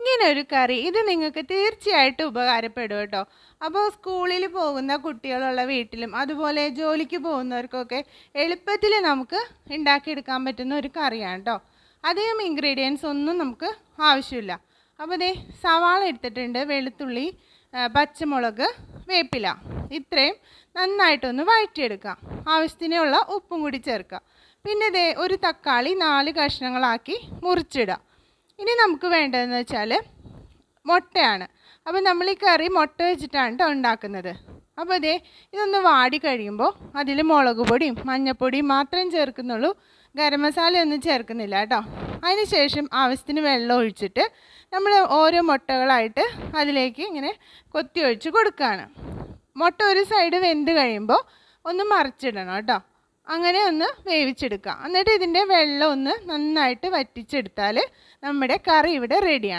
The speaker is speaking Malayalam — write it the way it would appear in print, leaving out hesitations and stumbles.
ഇങ്ങനെ ഒരു കറി ഇത് നിങ്ങൾക്ക് തീർച്ചയായിട്ടും ഉപകാരപ്പെടും കേട്ടോ. അപ്പോൾ സ്കൂളിൽ പോകുന്ന കുട്ടികളുള്ള വീട്ടിലും അതുപോലെ ജോലിക്ക് പോകുന്നവർക്കൊക്കെ എളുപ്പത്തിൽ നമുക്ക് ഉണ്ടാക്കിയെടുക്കാൻ പറ്റുന്ന ഒരു കറിയാണ് കേട്ടോ. അധികം ഇൻഗ്രീഡിയൻസ് ഒന്നും നമുക്ക് ആവശ്യമില്ല. അപ്പോൾ ദേ സവാള എടുത്തിട്ടുണ്ട്, വെളുത്തുള്ളി, പച്ചമുളക്, വേപ്പില, ഇത്രയും നന്നായിട്ടൊന്ന് വഴറ്റിയെടുക്കാം. ആവശ്യത്തിനുള്ള ഉപ്പും കൂടി ചേർക്കുക. പിന്നെ ദേ ഒരു തക്കാളി 4 കഷ്ണങ്ങളാക്കി മുറിച്ചിടാം. ഇനി നമുക്ക് വേണ്ടതെന്ന് വെച്ചാൽ മുട്ടയാണ്. അപ്പോൾ നമ്മൾ ഈ കറി മുട്ട വെച്ചിട്ടാണ് കേട്ടോ ഉണ്ടാക്കുന്നത്. അപ്പോൾ ഇതേ ഇതൊന്ന് വാടി കഴിയുമ്പോൾ അതിൽ മുളക് പൊടിയും മഞ്ഞൾപ്പൊടിയും മാത്രം ചേർക്കുന്നുള്ളൂ, ഗരം മസാല ഒന്നും ചേർക്കുന്നില്ല കേട്ടോ. അതിന് ശേഷം ആവശ്യത്തിന് വെള്ളം ഒഴിച്ചിട്ട് നമ്മൾ ഓരോ മുട്ടകളായിട്ട് അതിലേക്ക് ഇങ്ങനെ കൊത്തി ഒഴിച്ച് കൊടുക്കുകയാണ്. മുട്ട ഒരു സൈഡ് വെന്ത് കഴിയുമ്പോൾ ഒന്ന് മറിച്ചിടണം കേട്ടോ. അങ്ങനെ ഒന്ന് വേവിച്ചെടുക്കുക. എന്നിട്ട് ഇതിൻ്റെ വെള്ളം ഒന്ന് നന്നായിട്ട് വറ്റിച്ചെടുത്താൽ നമ്മുടെ കറി ഇവിടെ റെഡിയാണ്.